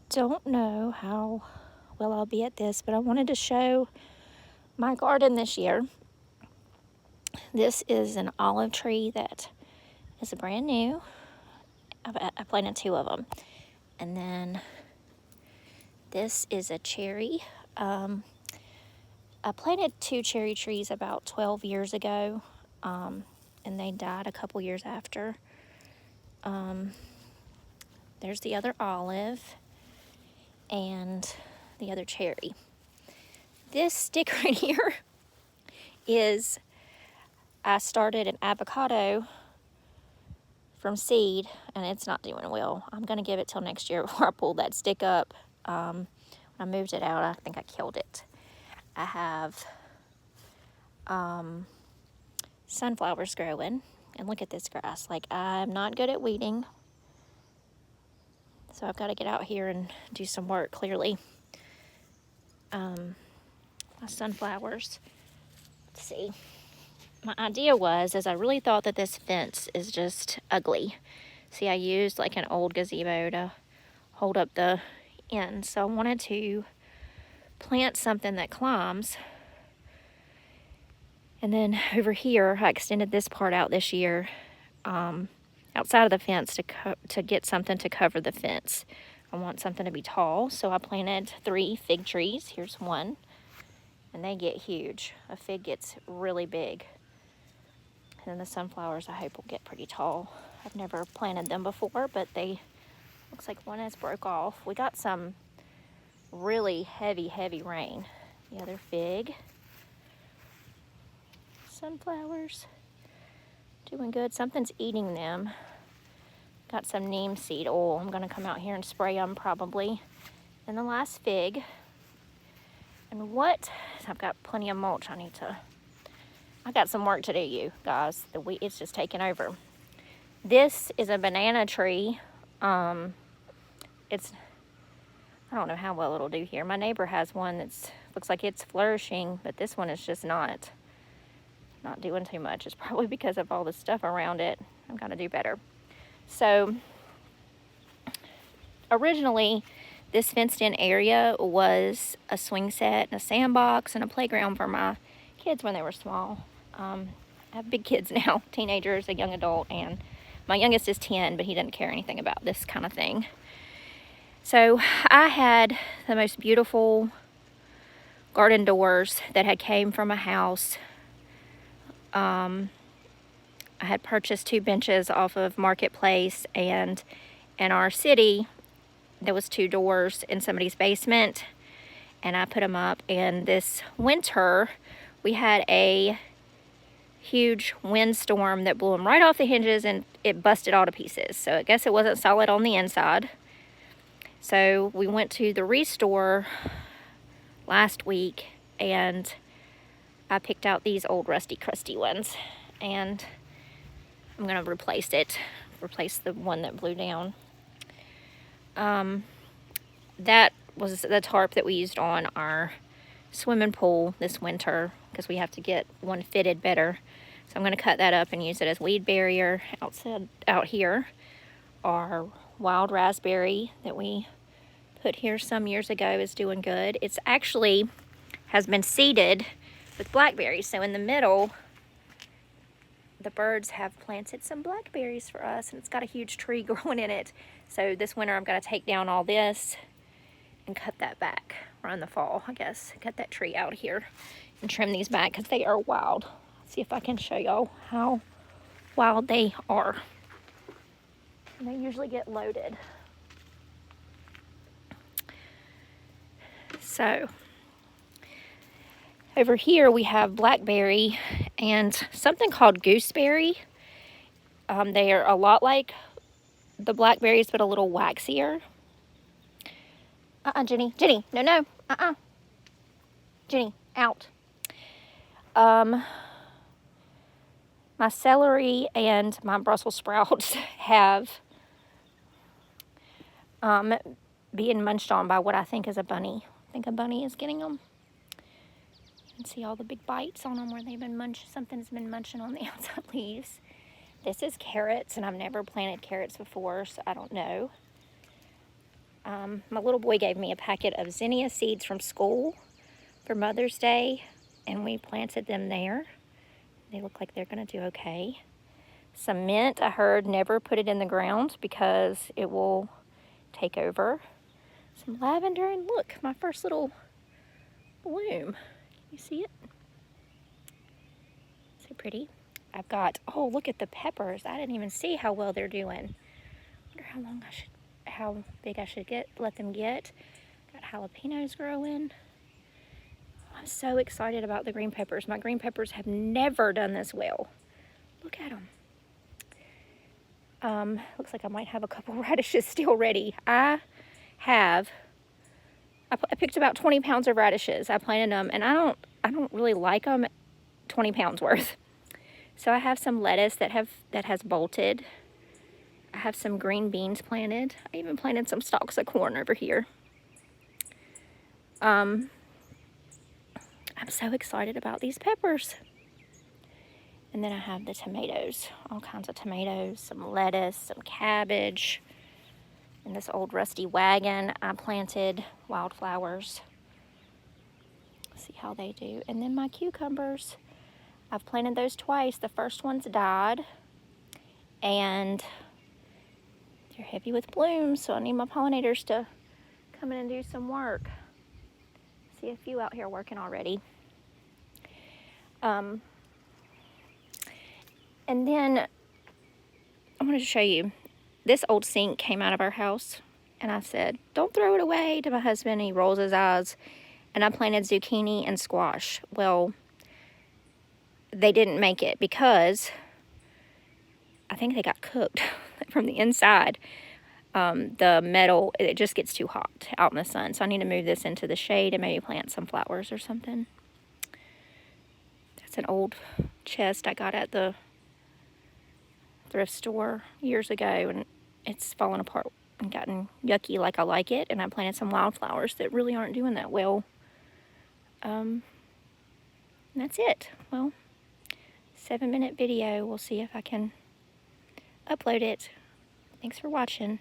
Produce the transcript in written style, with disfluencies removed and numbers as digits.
don't know how well I'll be at this, but I wanted to show my garden this year. This is an olive tree that is brand new. I planted 2 of them. And then this is a cherry. I planted 2 cherry trees about 12 years ago, and they died a couple years after. There's the other olive and the other cherry. This stick right here is, I started an avocado from seed, and it's not doing well. I'm going to give it till next year before I pull that stick up. When I moved it out, I think I killed it. I have sunflowers growing, and look at this grass. Like, I'm not good at weeding, so I've got to get out here and do some work, clearly. My sunflowers, let's see. My idea was, I really thought that this fence is just ugly. See, I used like an old gazebo to hold up the end, so I wanted to plant something that climbs. And then over here, I extended this part out this year, outside of the fence to get something to cover the fence. I want something to be tall, so I planted 3 fig trees. Here's one, and they get huge. A fig gets really big. And then the sunflowers, I hope, will get pretty tall. I've never planted them before, but looks like one has broke off. We got some really heavy rain. The other fig. Sunflowers, doing good. Something's eating them. Got some neem seed oil. I'm gonna come out here and spray them probably. And the last fig. And I've got plenty of mulch I got some work to do, you guys. It's just taking over. This is a banana tree. I don't know how well it'll do here. My neighbor has one looks like it's flourishing, but this one is just not doing too much. It's probably because of all the stuff around it. I've got to do better. So originally, this fenced-in area was a swing set and a sandbox and a playground for my kids when they were small. I have big kids now, teenagers, a young adult, and my youngest is 10, but he doesn't care anything about this kind of thing. So I had the most beautiful garden doors that had came from a house. I had purchased 2 benches off of Marketplace, and in our city, there was 2 doors in somebody's basement, and I put them up. And this winter, we had a huge windstorm that blew them right off the hinges, and it busted all to pieces. So I guess it wasn't solid on the inside. So we went to the Restore last week, and I picked out these old rusty crusty ones, and I'm gonna replace the one that blew down. That was the tarp that we used on our swimming pool this winter, because we have to get one fitted better. So I'm going to cut that up and use it as weed barrier out here. Our wild raspberry that we put here some years ago is doing good. It's actually has been seeded with blackberries. So in the middle, the birds have planted some blackberries for us, and it's got a huge tree growing in it. So this winter I'm going to take down all this and cut that back, or in the fall, I guess. Cut that tree out here and trim these back because they are wild. See if I can show y'all how wild they are. And they usually get loaded. So over here we have blackberry and something called gooseberry. They are a lot like the blackberries, but a little waxier. Jenny, no, Jenny, out. My celery and my Brussels sprouts have being munched on by what I think is a bunny. I think a bunny is getting them. You can see all the big bites on them where they've been something's been munching on the outside leaves. This is carrots, and I've never planted carrots before, so I don't know. My little boy gave me a packet of zinnia seeds from school for Mother's Day, and we planted them there. They look like they're going to do okay. Some mint, I heard never put it in the ground because it will take over. Some lavender, and look, my first little bloom. You see it? So pretty. I've got, oh, look at the peppers. I didn't even see how well they're doing. I wonder how big I should let them get. Got jalapenos growing. I'm so excited about the green peppers. My green peppers have never done this well. Look at them. Looks like I might have a couple radishes still ready. I picked about 20 pounds of radishes. I planted them, and I don't really like them 20 pounds worth. So I have some lettuce that has bolted. I have some green beans planted. I even planted some stalks of corn over here. I'm so excited about these peppers. And then I have the tomatoes, all kinds of tomatoes, some lettuce, some cabbage. In this old rusty wagon, I planted wildflowers. See how they do. And then my cucumbers, I've planted those twice. The first one's died, and they're heavy with blooms, so I need my pollinators to come in and do some work. See a few out here working already. And then I wanted to show you, this old sink came out of our house, and I said, don't throw it away, to my husband. He rolls his eyes. And I planted zucchini and squash. Well, they didn't make it because I think they got cooked from the inside. The metal, it just gets too hot out in the sun. So I need to move this into the shade and maybe plant some flowers or something. That's an old chest I got at the thrift store years ago, and it's fallen apart and gotten yucky like I like it. And I planted some wildflowers that really aren't doing that well. And that's it. Well, 7-minute video. We'll see if I can upload it. Thanks for watching.